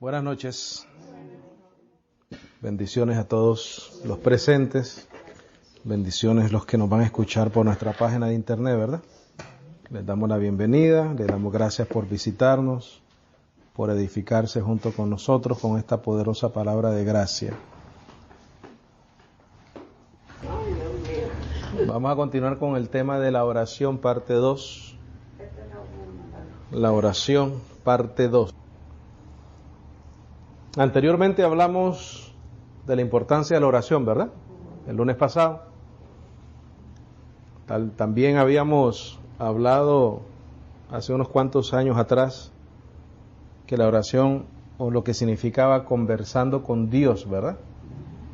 Buenas noches. Bendiciones a todos los presentes. Bendiciones los que nos van a escuchar por nuestra página de internet, ¿verdad? Les damos la bienvenida, les damos gracias por visitarnos, por edificarse junto con nosotros con esta poderosa palabra de gracia. Vamos a continuar con el tema de la oración, parte 2. La oración, parte 2. Anteriormente hablamos de la importancia de la oración, ¿verdad? El lunes pasado. También habíamos hablado hace unos cuantos años atrás que la oración, o lo que significaba conversando con Dios, ¿verdad?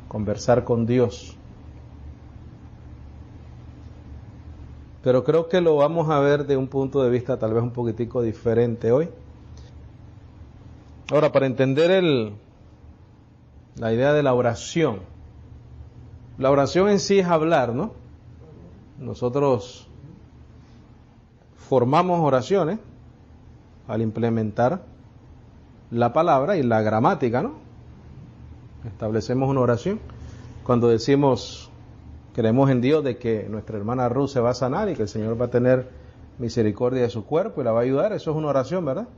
Conversar con Dios. Pero creo que lo vamos a ver de un punto de vista tal vez un poquitico diferente hoy. Ahora, para entender la idea de la oración en sí es hablar, ¿no? Nosotros formamos oraciones al implementar la palabra y la gramática, ¿no? Establecemos una oración. Cuando decimos, creemos en Dios de que nuestra hermana Ruth se va a sanar y que el Señor va a tener misericordia de su cuerpo y la va a ayudar, eso es una oración, ¿verdad?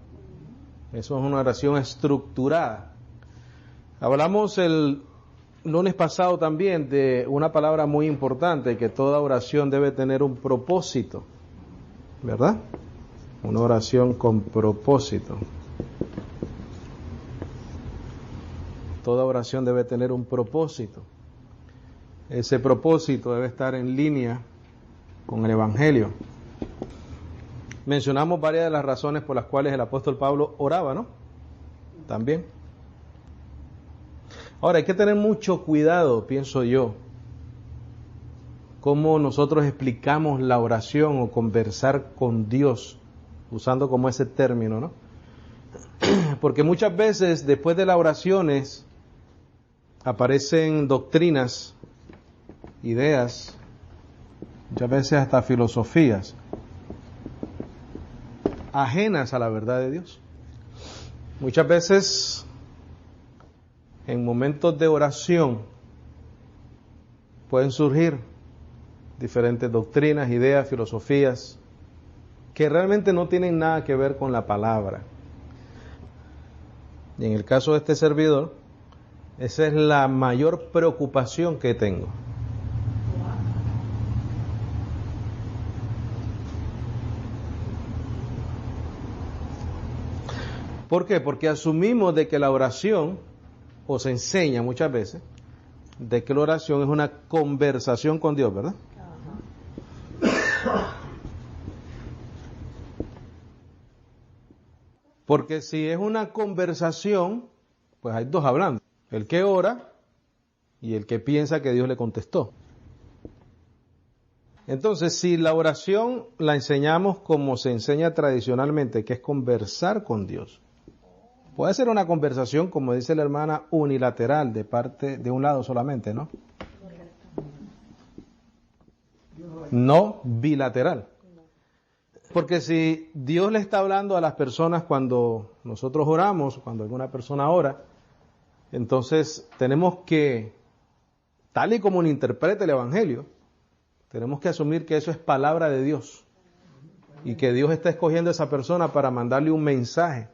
Eso es una oración estructurada. Hablamos el lunes pasado también de una palabra muy importante, que toda oración debe tener un propósito, ¿verdad? Una oración con propósito. Toda oración debe tener un propósito. Ese propósito debe estar en línea con el Evangelio. Mencionamos varias de las razones por las cuales el apóstol Pablo oraba, ¿no? También. Ahora, hay que tener mucho cuidado, pienso yo, cómo nosotros explicamos la oración o conversar con Dios, usando como ese término, ¿no? Porque muchas veces después de las oraciones aparecen doctrinas, ideas, muchas veces hasta filosofías ajenas a la verdad de Dios. Muchas veces en momentos de oración pueden surgir diferentes doctrinas, ideas, filosofías que realmente no tienen nada que ver con la palabra. Y en el caso de este servidor, esa es la mayor preocupación que tengo. ¿Por qué? Porque asumimos de que la oración, o se enseña muchas veces, de que la oración es una conversación con Dios, ¿verdad? Porque si es una conversación, pues hay dos hablando. El que ora y el que piensa que Dios le contestó. Entonces, si la oración la enseñamos como se enseña tradicionalmente, que es conversar con Dios, puede ser una conversación, como dice la hermana, unilateral, de parte de un lado solamente, ¿no? No bilateral. Porque si Dios le está hablando a las personas cuando nosotros oramos, cuando alguna persona ora, entonces tenemos que, tal y como uno interprete el Evangelio, tenemos que asumir que eso es palabra de Dios y que Dios está escogiendo a esa persona para mandarle un mensaje.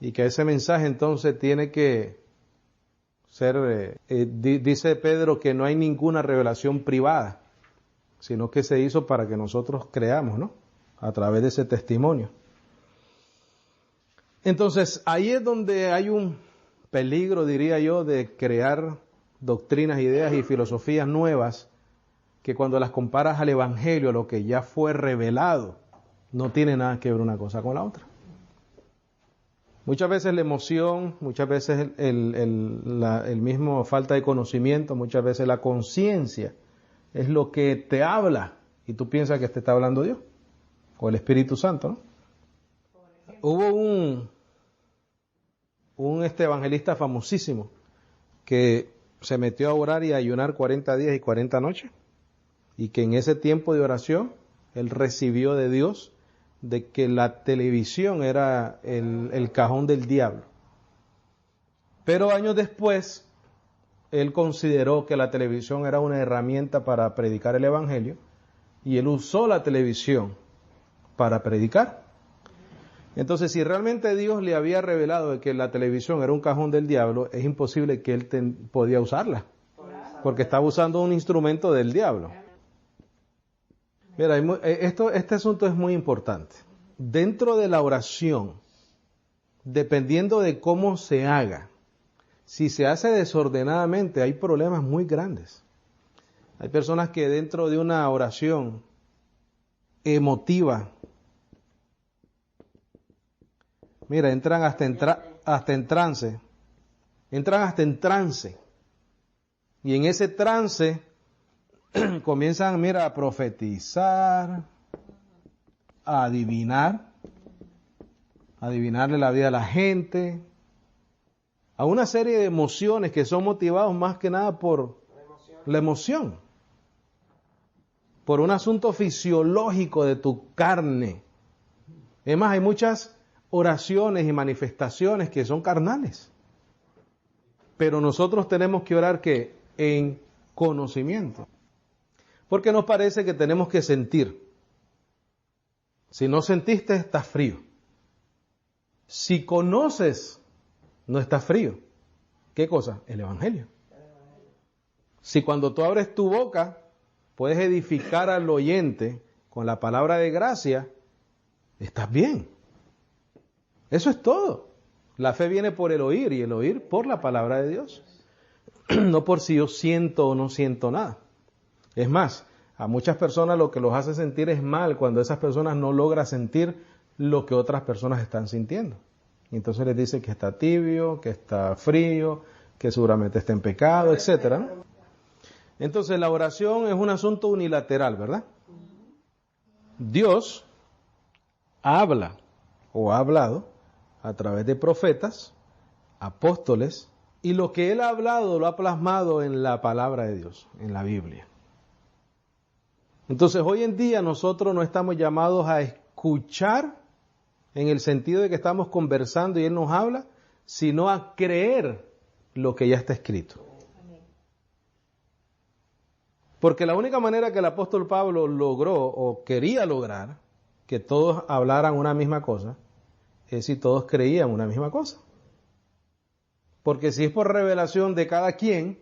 Y que ese mensaje entonces tiene que ser, dice Pedro que no hay ninguna revelación privada, sino que se hizo para que nosotros creamos, ¿no? A través de ese testimonio. Entonces, ahí es donde hay un peligro, diría yo, de crear doctrinas, ideas y filosofías nuevas, que cuando las comparas al Evangelio, a lo que ya fue revelado, no tiene nada que ver una cosa con la otra. Muchas veces la emoción, muchas veces el mismo falta de conocimiento, muchas veces la conciencia es lo que te habla y tú piensas que te está hablando Dios o el Espíritu Santo, ¿no? Hubo un evangelista famosísimo que se metió a orar y a ayunar 40 días y 40 noches y que en ese tiempo de oración él recibió de Dios de que la televisión era el cajón del diablo. Pero años después, él consideró que la televisión era una herramienta para predicar el Evangelio y él usó la televisión para predicar. Entonces, si realmente Dios le había revelado de que la televisión era un cajón del diablo, es imposible que él podía usarla, porque estaba usando un instrumento del diablo. Mira, este asunto es muy importante. Dentro de la oración, dependiendo de cómo se haga, si se hace desordenadamente, hay problemas muy grandes. Hay personas que dentro de una oración emotiva, mira, entran hasta en trance. Entran hasta en trance. Y en ese trance comienzan, mira, a profetizar, a adivinarle la vida a la gente, a una serie de emociones que son motivados más que nada por la emoción, por un asunto fisiológico de tu carne. Es más, hay muchas oraciones y manifestaciones que son carnales. Pero nosotros tenemos que orar que en conocimiento. Porque nos parece que tenemos que sentir. Si no sentiste, estás frío. Si conoces, no estás frío. ¿Qué cosa? El Evangelio. Si cuando tú abres tu boca, puedes edificar al oyente con la palabra de gracia, estás bien. Eso es todo. La fe viene por el oír y el oír por la palabra de Dios. No por si yo siento o no siento nada. Es más, a muchas personas lo que los hace sentir es mal cuando esas personas no logran sentir lo que otras personas están sintiendo. Entonces les dice que está tibio, que está frío, que seguramente está en pecado, etcétera. Entonces la oración es un asunto unilateral, ¿verdad? Dios habla o ha hablado a través de profetas, apóstoles, y lo que Él ha hablado lo ha plasmado en la palabra de Dios, en la Biblia. Entonces hoy en día nosotros no estamos llamados a escuchar en el sentido de que estamos conversando y Él nos habla, sino a creer lo que ya está escrito. Porque la única manera que el apóstol Pablo logró o quería lograr que todos hablaran una misma cosa es si todos creían una misma cosa. Porque si es por revelación de cada quien,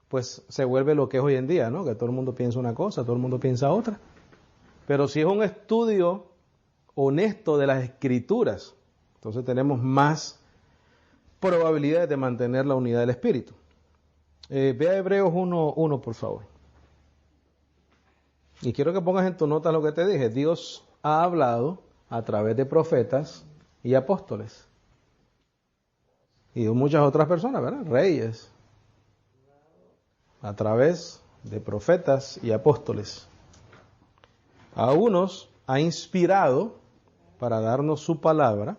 pues se vuelve lo que es hoy en día, ¿no? Que todo el mundo piensa una cosa, todo el mundo piensa otra. Pero si es un estudio honesto de las Escrituras, entonces tenemos más probabilidades de mantener la unidad del Espíritu. Vea Hebreos 1:1, por favor. Y quiero que pongas en tu nota lo que te dije. Dios ha hablado a través de profetas y apóstoles. Y de muchas otras personas, ¿verdad? Reyes. A través de profetas y apóstoles. A unos ha inspirado para darnos su palabra.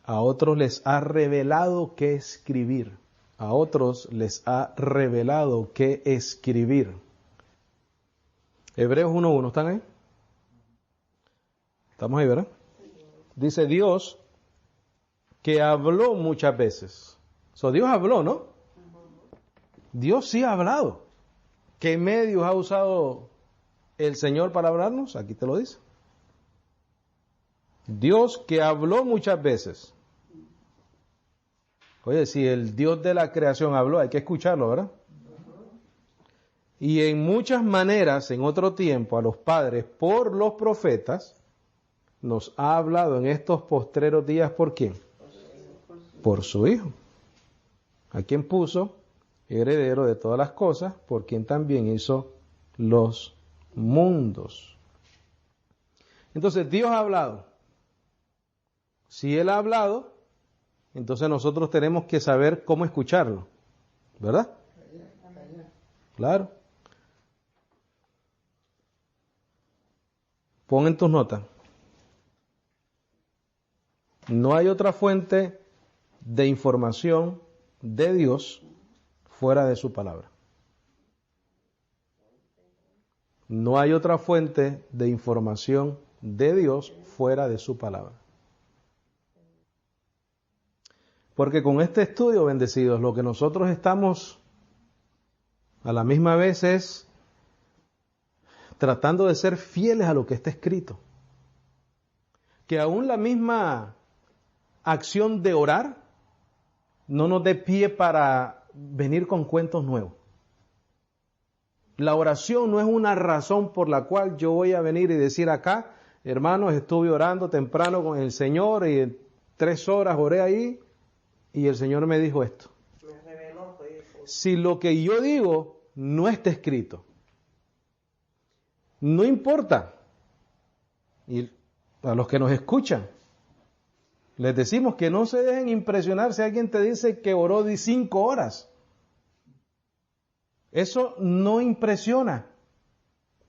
A otros les ha revelado qué escribir. A otros les ha revelado qué escribir. Hebreos 1:1, ¿están ahí? Estamos ahí, ¿verdad? Dice Dios que habló muchas veces. Dios habló, ¿no? Dios sí ha hablado. ¿Qué medios ha usado el Señor para hablarnos? Aquí te lo dice. Dios que habló muchas veces. Oye, si el Dios de la creación habló, hay que escucharlo, ¿verdad? Y en muchas maneras, en otro tiempo, a los padres, por los profetas, nos ha hablado en estos postreros días, ¿por quién? Por su Hijo, a quien puso heredero de todas las cosas, por quien también hizo los mundos. Entonces, Dios ha hablado. Si Él ha hablado, entonces nosotros tenemos que saber cómo escucharlo, ¿verdad? Claro. Pon en tus notas. No hay otra fuente de información de Dios fuera de su palabra. No hay otra fuente de información de Dios fuera de su palabra. Porque con este estudio, bendecidos, lo que nosotros estamos a la misma vez es tratando de ser fieles a lo que está escrito. Que aún la misma acción de orar no nos dé pie para venir con cuentos nuevos. La oración no es una razón por la cual yo voy a venir y decir acá, hermanos, estuve orando temprano con el Señor y en 3 horas oré ahí y el Señor me dijo esto. Si lo que yo digo no está escrito, no importa. Y a los que nos escuchan, les decimos que no se dejen impresionar si alguien te dice que oró de 5 horas. Eso no impresiona.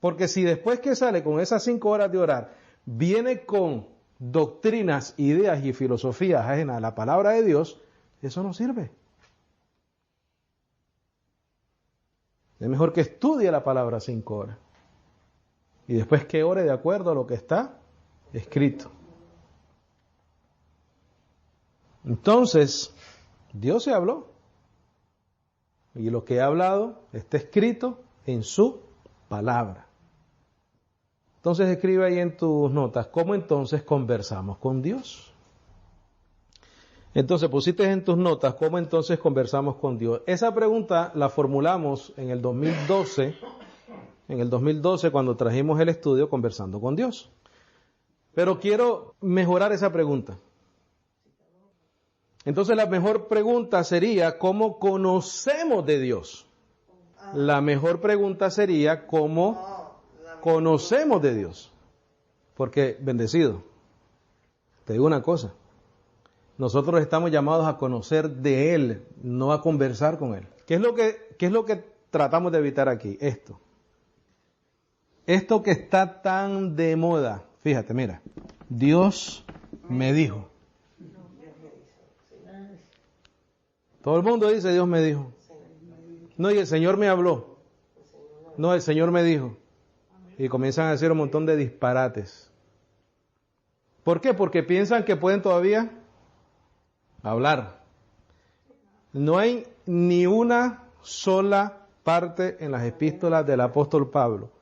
Porque si después que sale con esas 5 horas de orar, viene con doctrinas, ideas y filosofías ajenas a la palabra de Dios, eso no sirve. Es mejor que estudie la palabra 5 horas. Y después que ore de acuerdo a lo que está escrito. Entonces, Dios se habló. Y lo que ha hablado está escrito en su palabra. Entonces escribe ahí en tus notas, ¿cómo entonces conversamos con Dios? Entonces pusiste en tus notas, ¿cómo entonces conversamos con Dios? Esa pregunta la formulamos en el 2012, cuando trajimos el estudio Conversando con Dios. Pero quiero mejorar esa pregunta. Entonces la mejor pregunta sería, ¿cómo conocemos de Dios? La mejor pregunta sería, ¿cómo conocemos de Dios? Porque, bendecido, te digo una cosa, nosotros estamos llamados a conocer de Él, no a conversar con Él. ¿Qué es lo que tratamos de evitar aquí? Esto que está tan de moda, fíjate, mira, Dios me dijo. Todo el mundo dice, Dios me dijo. No, y el Señor me habló. No, el Señor me dijo. Y comienzan a decir un montón de disparates. ¿Por qué? Porque piensan que pueden todavía hablar. No hay ni una sola parte en las epístolas del apóstol Pablo,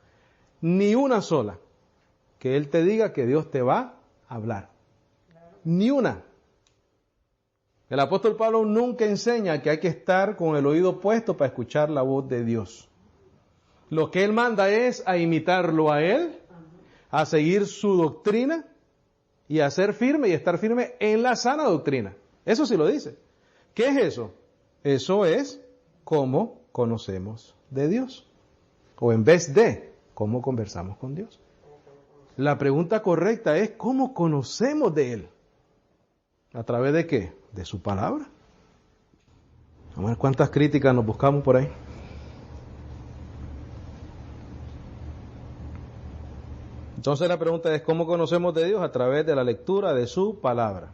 ni una sola, que él te diga que Dios te va a hablar. Ni una. El apóstol Pablo nunca enseña que hay que estar con el oído puesto para escuchar la voz de Dios. Lo que él manda es a imitarlo a él, a seguir su doctrina y a ser firme y estar firme en la sana doctrina. Eso sí lo dice. ¿Qué es eso? Eso es cómo conocemos de Dios. O en vez de cómo conversamos con Dios. La pregunta correcta es ¿cómo conocemos de Él? ¿A través de qué? De su palabra. Vamos a ver cuántas críticas nos buscamos por ahí. Entonces la pregunta es ¿cómo conocemos de Dios? A través de la lectura de su palabra.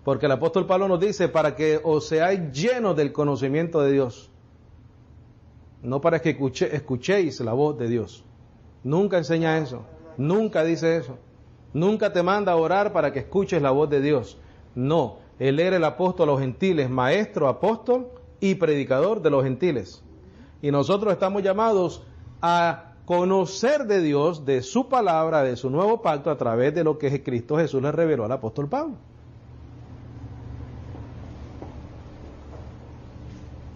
Porque el apóstol Pablo nos dice para que os seáis llenos del conocimiento de Dios. No para que escuchéis la voz de Dios. Nunca enseña eso. Nunca dice eso. Nunca te manda a orar para que escuches la voz de Dios. No, Él era el apóstol a los gentiles, maestro, apóstol y predicador de los gentiles. Y nosotros estamos llamados a conocer de Dios, de su palabra, de su nuevo pacto, a través de lo que Cristo Jesús le reveló al apóstol Pablo.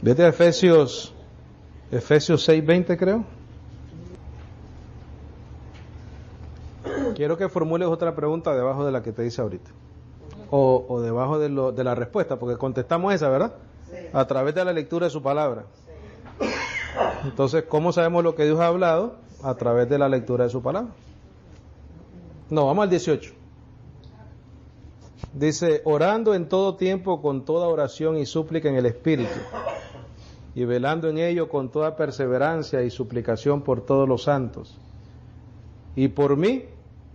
Vete a Efesios 6:20 creo. Quiero que formules otra pregunta debajo de la que te dice ahorita. O debajo de la respuesta, porque contestamos esa, ¿verdad? Sí. A través de la lectura de su palabra. Sí. Entonces, ¿cómo sabemos lo que Dios ha hablado? A través de la lectura de su palabra. No, vamos al 18. Dice, orando en todo tiempo con toda oración y súplica en el Espíritu, y velando en ello con toda perseverancia y suplicación por todos los santos. Y por mí,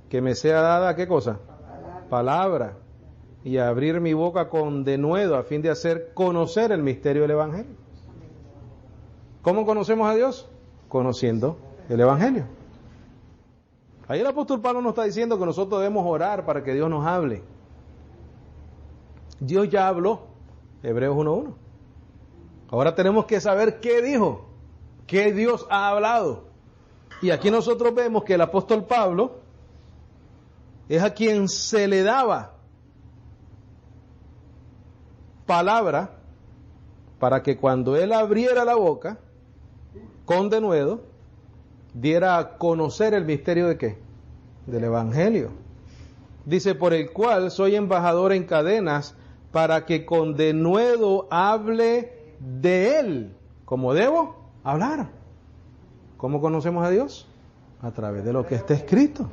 que me sea dada, ¿qué cosa? Palabra. Y abrir mi boca con denuedo a fin de hacer conocer el misterio del Evangelio. ¿Cómo conocemos a Dios? Conociendo el Evangelio. Ahí el apóstol Pablo nos está diciendo que nosotros debemos orar para que Dios nos hable. Dios ya habló, Hebreos 1:1. Ahora tenemos que saber qué dijo, qué Dios ha hablado. Y aquí nosotros vemos que el apóstol Pablo es a quien se le daba palabra para que cuando él abriera la boca, con denuedo, diera a conocer el misterio de ¿qué? Del Evangelio. Dice, por el cual soy embajador en cadenas, para que con denuedo hable de él, como debo hablar. ¿Cómo conocemos a Dios? A través de lo que está escrito.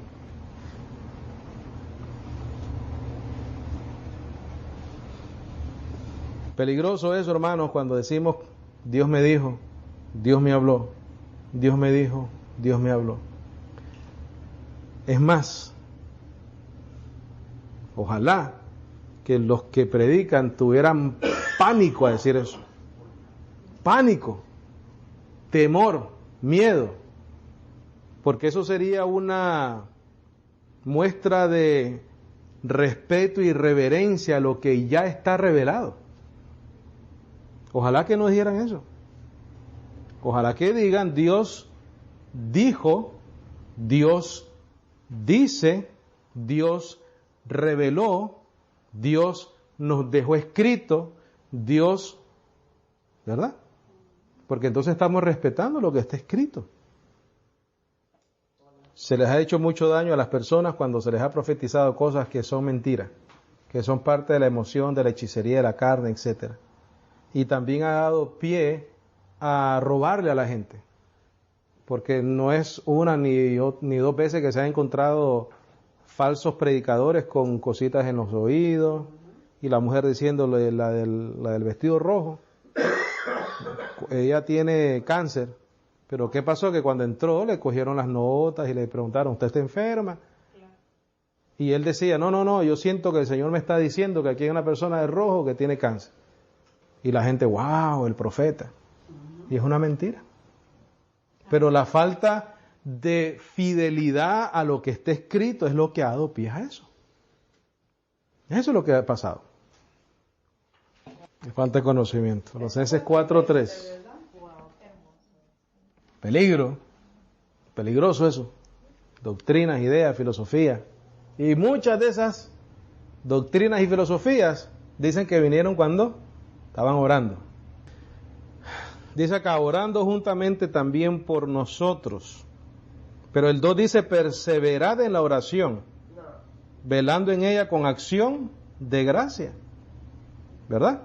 Peligroso eso, hermanos, cuando decimos, Dios me dijo, Dios me habló, Dios me dijo, Dios me habló. Es más, ojalá que los que predican tuvieran pánico a decir eso. Pánico, temor, miedo, porque eso sería una muestra de respeto y reverencia a lo que ya está revelado. Ojalá que no dijeran eso. Ojalá que digan, Dios dijo, Dios dice, Dios reveló, Dios nos dejó escrito, Dios, ¿verdad? Porque entonces estamos respetando lo que está escrito. Se les ha hecho mucho daño a las personas cuando se les ha profetizado cosas que son mentiras, que son parte de la emoción, de la hechicería, de la carne, etcétera. Y también ha dado pie a robarle a la gente, porque no es una ni dos veces que se han encontrado falsos predicadores con cositas en los oídos, y la mujer diciéndole, la del vestido rojo, ella tiene cáncer, pero ¿qué pasó? Que cuando entró le cogieron las notas y le preguntaron, ¿usted está enferma? Y él decía, no, yo siento que el Señor me está diciendo que aquí hay una persona de rojo que tiene cáncer. Y la gente, wow, el profeta. Y es una mentira. Pero la falta de fidelidad a lo que está escrito es lo que ha dado pie a eso. Eso es lo que ha pasado. Falta de conocimiento. Colosenses 4:3. Peligro. Peligroso eso. Doctrinas, ideas, filosofía. Y muchas de esas doctrinas y filosofías dicen que vinieron cuando estaban orando. Dice acá, orando juntamente también por nosotros. Pero el 2 dice, perseverad en la oración, velando en ella con acción de gracia. ¿Verdad?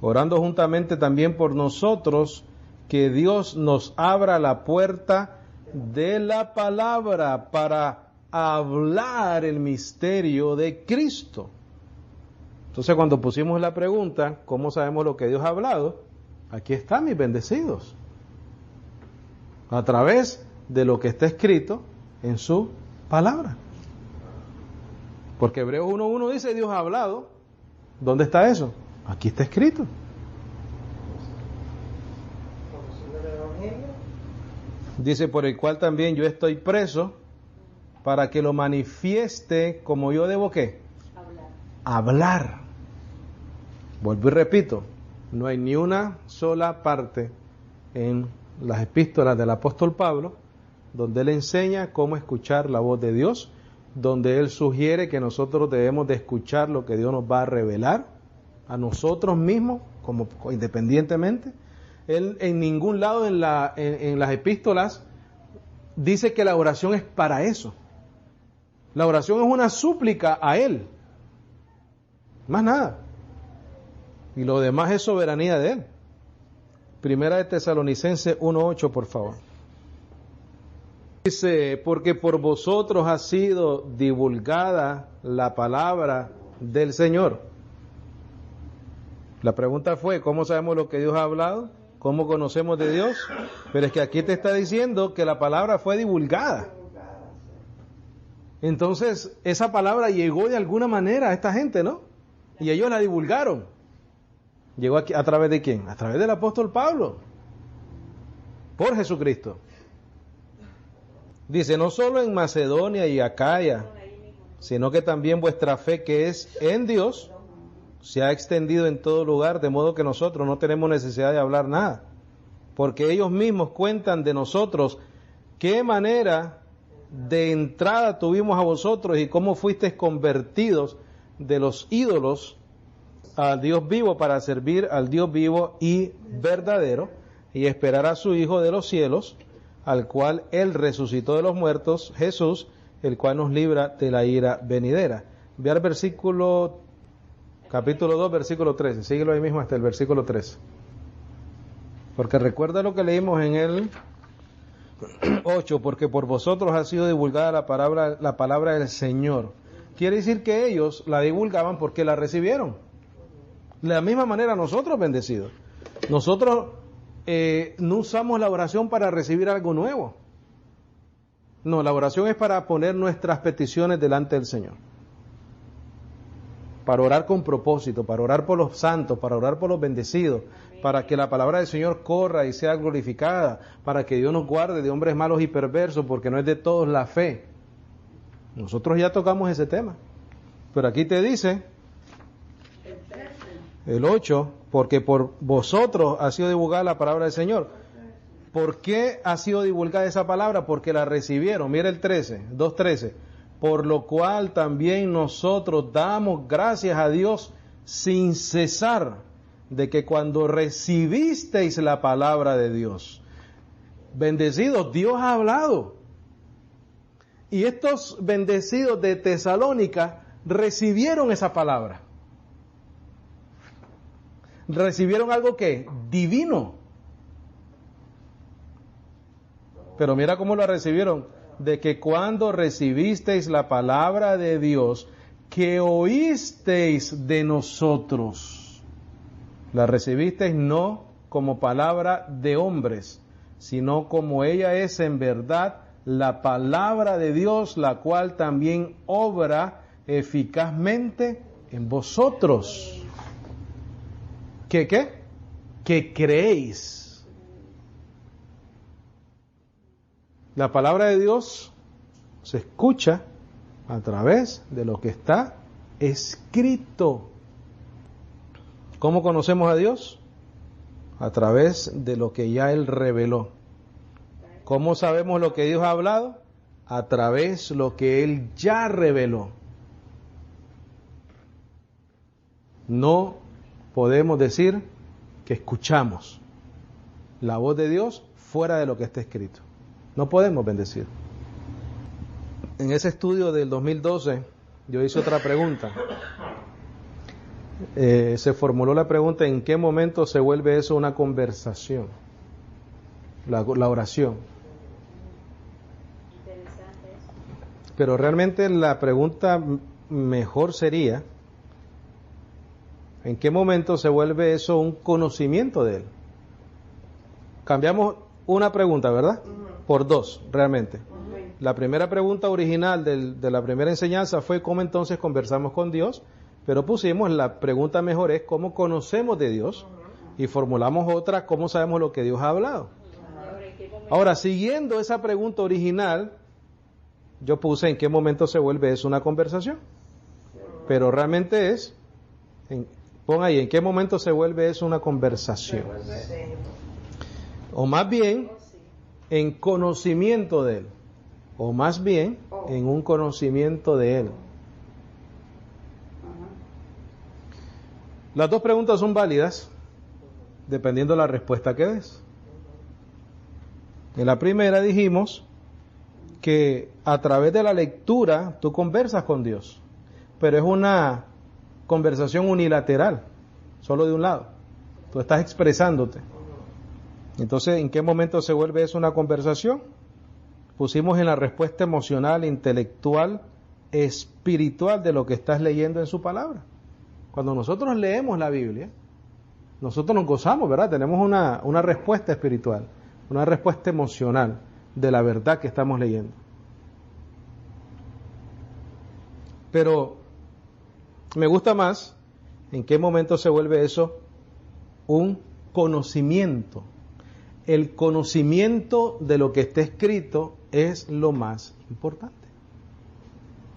Orando juntamente también por nosotros, que Dios nos abra la puerta de la palabra para hablar el misterio de Cristo. Entonces, cuando pusimos la pregunta, ¿cómo sabemos lo que Dios ha hablado? Aquí están mis bendecidos. A través de lo que está escrito en su palabra. Porque Hebreos 1:1 dice, Dios ha hablado. ¿Dónde está eso? Aquí está escrito. Dice, por el cual también yo estoy preso, para que lo manifieste como yo debo, ¿qué? Hablar. Vuelvo y repito, no hay ni una sola parte en las epístolas del apóstol Pablo donde él enseña cómo escuchar la voz de Dios, donde él sugiere que nosotros debemos de escuchar lo que Dios nos va a revelar a nosotros mismos, como independientemente. Él en ningún lado en las epístolas dice que la oración es para eso. La oración es una súplica a él, más nada. Y lo demás es soberanía de él. Primera de Tesalonicenses 1:8, por favor. Dice, porque por vosotros ha sido divulgada la palabra del Señor. La pregunta fue, ¿cómo sabemos lo que Dios ha hablado? ¿Cómo conocemos de Dios? Pero es que aquí te está diciendo que la palabra fue divulgada. Entonces, esa palabra llegó de alguna manera a esta gente, ¿no? Y ellos la divulgaron. ¿Llegó aquí a través de quién? A través del apóstol Pablo. Por Jesucristo. Dice, no solo en Macedonia y Acaya, sino que también vuestra fe que es en Dios se ha extendido en todo lugar, de modo que nosotros no tenemos necesidad de hablar nada, porque ellos mismos cuentan de nosotros qué manera de entrada tuvimos a vosotros y cómo fuisteis convertidos de los ídolos al Dios vivo para servir al Dios vivo y verdadero y esperar a su Hijo de los cielos, al cual Él resucitó de los muertos, Jesús, el cual nos libra de la ira venidera. Ve al versículo, capítulo 2, versículo 13, síguelo ahí mismo hasta el versículo 13. Porque recuerda lo que leímos en el 8, porque por vosotros ha sido divulgada la palabra del Señor. Quiere decir que ellos la divulgaban porque la recibieron. De la misma manera nosotros bendecidos. Nosotros no usamos la oración para recibir algo nuevo. No, la oración es para poner nuestras peticiones delante del Señor. Para orar con propósito, para orar por los santos, para orar por los bendecidos, para que la palabra del Señor corra y sea glorificada, para que Dios nos guarde de hombres malos y perversos, porque no es de todos la fe. Nosotros ya tocamos ese tema. Pero aquí te dice, el 8, porque por vosotros ha sido divulgada la palabra del Señor. ¿Por qué ha sido divulgada esa palabra? Porque la recibieron. Mira el 13, 2:13. Por lo cual también nosotros damos gracias a Dios sin cesar, de que cuando recibisteis la palabra de Dios, bendecidos, Dios ha hablado. Y estos bendecidos de Tesalónica recibieron esa palabra. Recibieron algo que divino. Pero mira cómo lo recibieron. De que cuando recibisteis la palabra de Dios, que oísteis de nosotros, la recibisteis no como palabra de hombres, sino como ella es en verdad la palabra de Dios, la cual también obra eficazmente en vosotros. ¿Qué? Que creéis. La palabra de Dios se escucha a través de lo que está escrito. ¿Cómo conocemos a Dios? A través de lo que ya Él reveló. ¿Cómo sabemos lo que Dios ha hablado? A través de lo que Él ya reveló. No podemos decir que escuchamos la voz de Dios fuera de lo que está escrito. No podemos bendecir. En ese estudio del 2012, yo hice otra pregunta. Se formuló la pregunta: ¿en qué momento se vuelve eso una conversación? La oración. Pero realmente la pregunta mejor sería: ¿en qué momento se vuelve eso un conocimiento de Él? Cambiamos una pregunta, ¿verdad? Por dos, realmente. La primera pregunta original de la primera enseñanza fue ¿cómo entonces conversamos con Dios? Pero pusimos la pregunta mejor es ¿cómo conocemos de Dios? Y formulamos otra, ¿cómo sabemos lo que Dios ha hablado? Ahora, siguiendo esa pregunta original, yo puse ¿en qué momento se vuelve eso una conversación? Pero realmente es, pon ahí, ¿en qué momento se vuelve eso una conversación? O más bien, en conocimiento de Él. O más bien, en un conocimiento de Él. Las dos preguntas son válidas, dependiendo de la respuesta que des. En la primera dijimos que a través de la lectura tú conversas con Dios, pero es una conversación unilateral, solo de un lado. Tú estás expresándote. Entonces, ¿en qué momento se vuelve eso una conversación? Pusimos en la respuesta emocional, intelectual, espiritual de lo que estás leyendo en su palabra. Cuando nosotros leemos la Biblia, nosotros nos gozamos, ¿verdad? Tenemos una respuesta espiritual, una respuesta emocional de la verdad que estamos leyendo. Pero me gusta más en qué momento se vuelve eso un conocimiento. El conocimiento de lo que está escrito es lo más importante.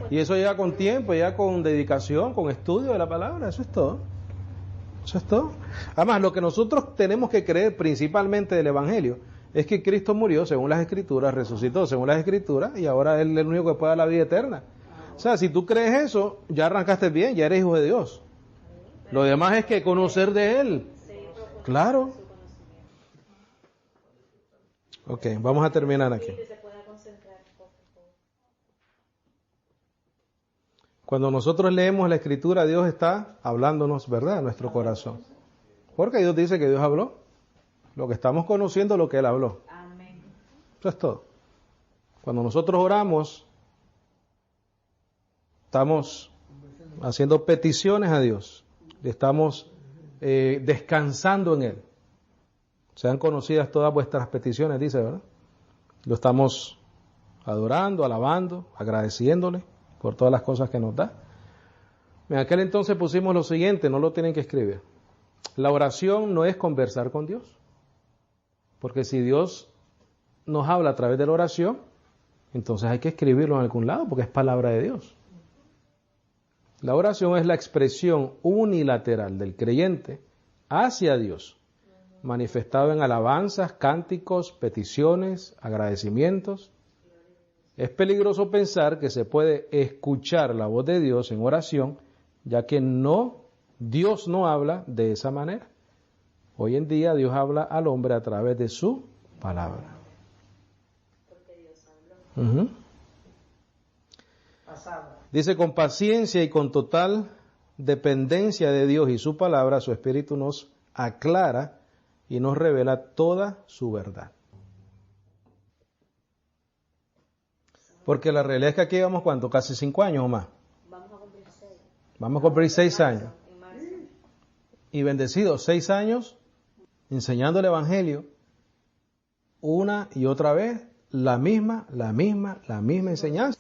Y eso llega con tiempo, llega con dedicación, con estudio de la palabra, eso es todo. Eso es todo. Además, lo que nosotros tenemos que creer principalmente del Evangelio es que Cristo murió según las Escrituras, resucitó según las Escrituras y ahora Él es el único que puede dar la vida eterna. O sea, si tú crees eso, ya arrancaste bien, ya eres hijo de Dios. Lo demás es que conocer de Él. Claro. Ok, vamos a terminar aquí. Cuando nosotros leemos la Escritura, Dios está hablándonos, ¿verdad?, a nuestro corazón. Porque Dios dice que Dios habló. Lo que estamos conociendo es lo que Él habló. Eso es todo. Cuando nosotros oramos, estamos haciendo peticiones a Dios. Estamos descansando en Él. Sean conocidas todas vuestras peticiones, dice, ¿verdad? Lo estamos adorando, alabando, agradeciéndole por todas las cosas que nos da. En aquel entonces pusimos lo siguiente, no lo tienen que escribir. La oración no es conversar con Dios. Porque si Dios nos habla a través de la oración, entonces hay que escribirlo en algún lado, porque es palabra de Dios. La oración es la expresión unilateral del creyente hacia Dios, manifestado en alabanzas, cánticos, peticiones, agradecimientos. Es peligroso pensar que se puede escuchar la voz de Dios en oración, ya que Dios no habla de esa manera. Hoy en día Dios habla al hombre a través de su palabra. Dice, con paciencia y con total dependencia de Dios y su palabra, su Espíritu nos aclara y nos revela toda su verdad. Porque la realidad es que aquí llevamos, ¿cuánto? Casi 5 años o más. Vamos a cumplir 6 años. Y bendecidos, 6 años enseñando el Evangelio una y otra vez, la misma enseñanza.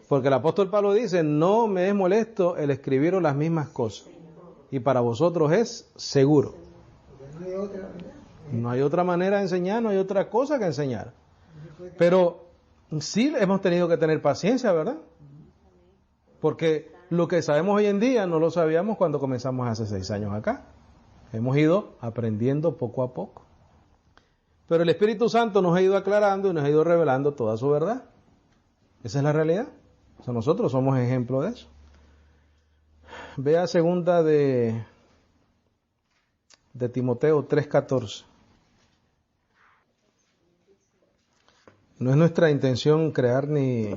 Porque el apóstol Pablo dice, no me es molesto el escribiros las mismas cosas. Y para vosotros es seguro. No hay otra manera de enseñar, no hay otra cosa que enseñar. Pero sí hemos tenido que tener paciencia, ¿verdad? Porque lo que sabemos hoy en día no lo sabíamos cuando comenzamos hace 6 años acá. Hemos ido aprendiendo poco a poco. Pero el Espíritu Santo nos ha ido aclarando y nos ha ido revelando toda su verdad. Esa es la realidad. O sea, nosotros somos ejemplo de eso. Vea segunda de Timoteo 3:14. No es nuestra intención crear ni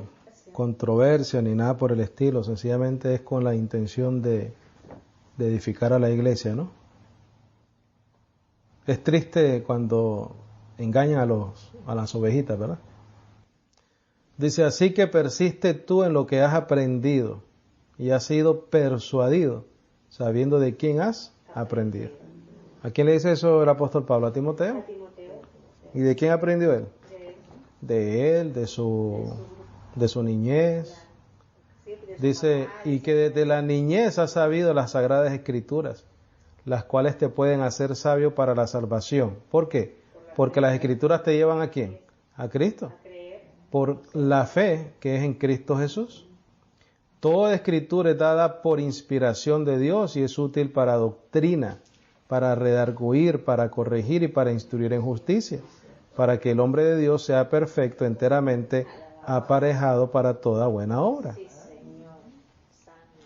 controversia ni nada por el estilo, sencillamente es con la intención de edificar a la iglesia, ¿no? Es triste cuando engañan a las ovejitas, ¿verdad? Dice, así que persiste tú en lo que has aprendido y has sido persuadido, sabiendo de quién has aprendido. ¿A quién le dice eso el apóstol Pablo? ¿A Timoteo? A Timoteo. ¿Y de quién aprendió él? De él, de su niñez. Dice, y que desde la niñez has sabido las sagradas escrituras, las cuales te pueden hacer sabio para la salvación. ¿Por qué? Porque las escrituras te llevan ¿a quién? A Cristo. Por la fe que es en Cristo Jesús. Toda escritura es dada por inspiración de Dios y es útil para doctrina, para redarguir, para corregir y para instruir en justicia, para que el hombre de Dios sea perfecto, enteramente aparejado para toda buena obra.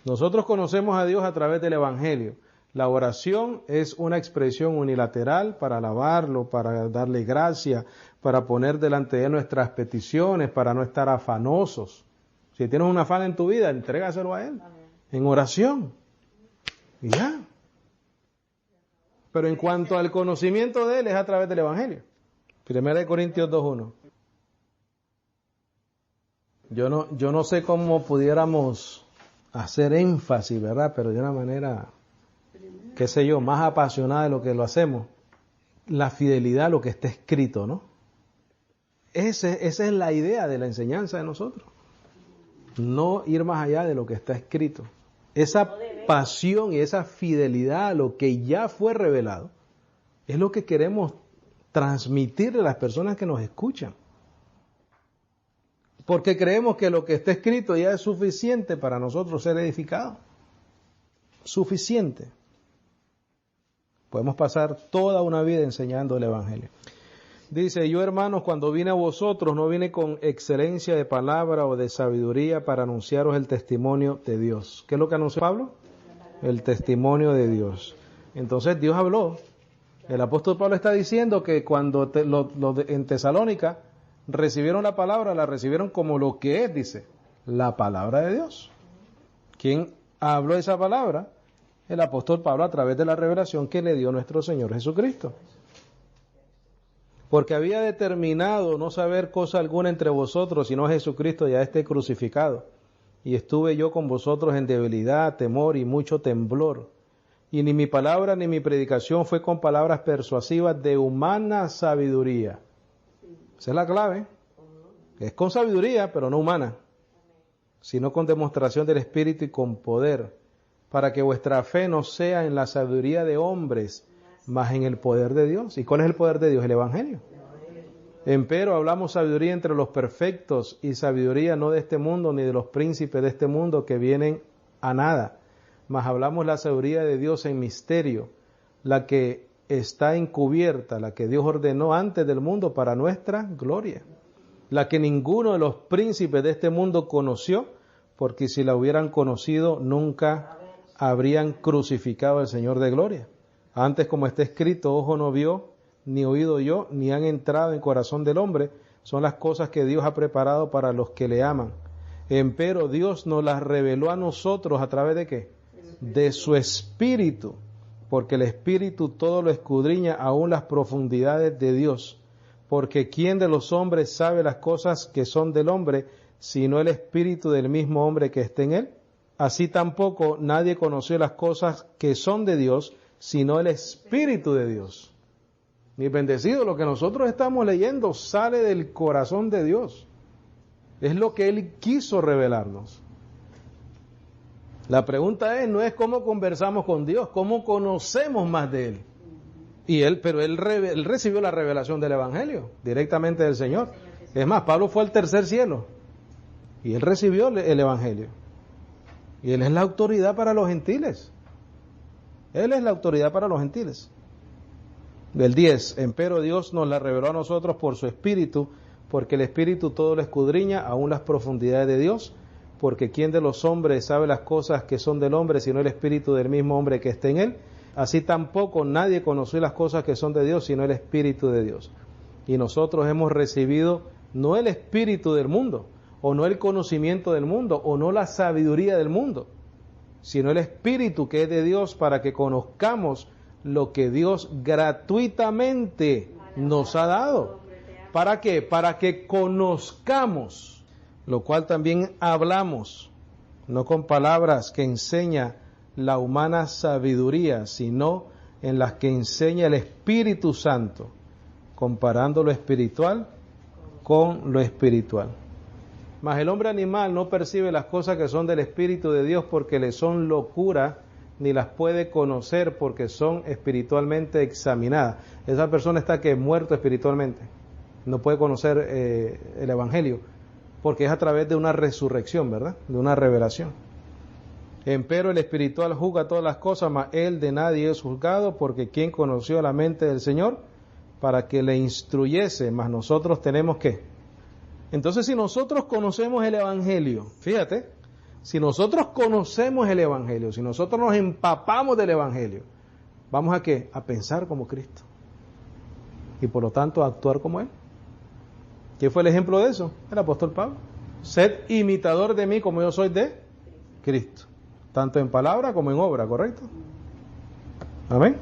Nosotros conocemos a Dios a través del Evangelio. La oración es una expresión unilateral para alabarlo, para darle gracia, para poner delante de él nuestras peticiones, para no estar afanosos. Si tienes un afán en tu vida, entrégaselo a él, en oración. Y ya. Pero en cuanto al conocimiento de él, es a través del Evangelio. 1 Corintios 2:1. Yo no sé cómo pudiéramos hacer énfasis, ¿verdad? Pero de una manera, qué sé yo, más apasionada de lo que lo hacemos. La fidelidad a lo que está escrito, ¿no? Esa es la idea de la enseñanza de nosotros. No ir más allá de lo que está escrito. Esa pasión y esa fidelidad a lo que ya fue revelado es lo que queremos transmitirle a las personas que nos escuchan. Porque creemos que lo que está escrito ya es suficiente para nosotros ser edificados. Suficiente. Podemos pasar toda una vida enseñando el Evangelio. Dice, yo hermanos, cuando vine a vosotros, no vine con excelencia de palabra o de sabiduría para anunciaros el testimonio de Dios. ¿Qué es lo que anunció Pablo? El testimonio de Dios. Entonces Dios habló. El apóstol Pablo está diciendo que cuando en Tesalónica recibieron la palabra, la recibieron como lo que es, dice, la palabra de Dios. ¿Quién habló esa palabra? El apóstol Pablo a través de la revelación que le dio nuestro Señor Jesucristo. Porque había determinado no saber cosa alguna entre vosotros, sino Jesucristo ya esté crucificado. Y estuve yo con vosotros en debilidad, temor y mucho temblor. Y ni mi palabra ni mi predicación fue con palabras persuasivas de humana sabiduría. Esa es la clave. Es con sabiduría, pero no humana, sino con demostración del Espíritu y con poder, para que vuestra fe no sea en la sabiduría de hombres, mas en el poder de Dios. ¿Y cuál es el poder de Dios? El Evangelio. Empero hablamos sabiduría entre los perfectos, y sabiduría no de este mundo, ni de los príncipes de este mundo que vienen a nada, mas hablamos la sabiduría de Dios en misterio, la que está encubierta, la que Dios ordenó antes del mundo para nuestra gloria, la que ninguno de los príncipes de este mundo conoció, porque si la hubieran conocido nunca habrían crucificado al Señor de gloria. Antes, como está escrito, ojo no vio, ni oído oyó, ni han entrado en corazón del hombre, son las cosas que Dios ha preparado para los que le aman. Empero Dios nos las reveló a nosotros a través de ¿qué? De su Espíritu, porque el Espíritu todo lo escudriña, aún las profundidades de Dios. Porque ¿quién de los hombres sabe las cosas que son del hombre, sino el Espíritu del mismo hombre que está en él? Así tampoco nadie conoció las cosas que son de Dios, sino el Espíritu de Dios. Mi bendecido, lo que nosotros estamos leyendo sale del corazón de Dios. Es lo que Él quiso revelarnos. La pregunta no es cómo conversamos con Dios, cómo conocemos más de Él. Pero él recibió la revelación del Evangelio directamente del Señor. Es más, Pablo fue al tercer cielo y él recibió el Evangelio. Y Él es la autoridad para los gentiles. Él es la autoridad para los gentiles. Del 10, empero Dios nos la reveló a nosotros por su Espíritu, porque el Espíritu todo lo escudriña, aún las profundidades de Dios, porque ¿quién de los hombres sabe las cosas que son del hombre, sino el Espíritu del mismo hombre que está en él? Así tampoco nadie conoció las cosas que son de Dios, sino el Espíritu de Dios. Y nosotros hemos recibido no el espíritu del mundo, o no el conocimiento del mundo, o no la sabiduría del mundo, sino el Espíritu que es de Dios, para que conozcamos lo que Dios gratuitamente nos ha dado. ¿Para qué? Para que conozcamos, lo cual también hablamos, no con palabras que enseña la humana sabiduría, sino en las que enseña el Espíritu Santo, comparando lo espiritual con lo espiritual. Mas el hombre animal no percibe las cosas que son del Espíritu de Dios, porque le son locura, ni las puede conocer porque son espiritualmente examinadas. Esa persona está que muerto espiritualmente, no puede conocer el Evangelio, porque es a través de una resurrección, ¿verdad? De una revelación. Empero el espiritual juzga todas las cosas, mas él de nadie es juzgado, porque ¿quién conoció la mente del Señor para que le instruyese? Mas nosotros tenemos que. Entonces, si nosotros conocemos el Evangelio, fíjate, si nosotros conocemos el Evangelio, si nosotros nos empapamos del Evangelio, ¿vamos a qué? A pensar como Cristo. Y por lo tanto a actuar como Él. ¿Quién fue el ejemplo de eso? El apóstol Pablo. Sed imitador de mí como yo soy de Cristo. Tanto en palabra como en obra, ¿correcto? Amén.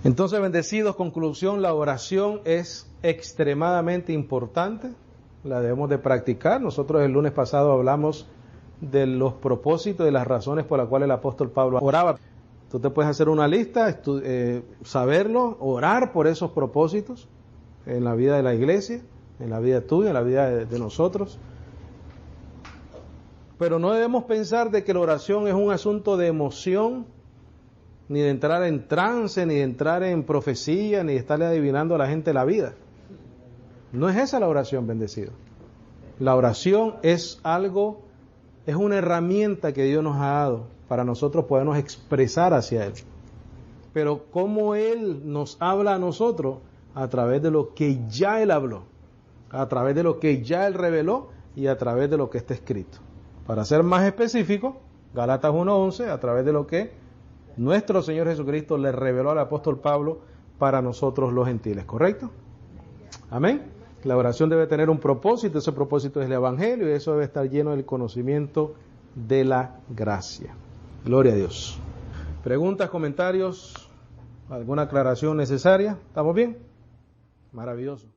Entonces, bendecidos, conclusión, la oración es extremadamente importante. La debemos de practicar. Nosotros el lunes pasado hablamos de los propósitos, de las razones por las cuales el apóstol Pablo oraba. Tú te puedes hacer una lista, saberlo, orar por esos propósitos en la vida de la iglesia, en la vida tuya, en la vida de nosotros. Pero no debemos pensar de que la oración es un asunto de emoción, ni de entrar en trance, ni de entrar en profecía, ni de estarle adivinando a la gente la vida. No es esa la oración, bendecido. La oración es algo, es una herramienta que Dios nos ha dado para nosotros podernos expresar hacia Él. Pero cómo Él nos habla a nosotros a través de lo que ya Él habló, a través de lo que ya Él reveló y a través de lo que está escrito. Para ser más específico, Gálatas 1:11, a través de lo que nuestro Señor Jesucristo le reveló al apóstol Pablo para nosotros los gentiles, ¿correcto? Amén. La oración debe tener un propósito, ese propósito es el Evangelio y eso debe estar lleno del conocimiento de la gracia. Gloria a Dios. ¿Preguntas, comentarios? ¿Alguna aclaración necesaria? ¿Estamos bien? Maravilloso.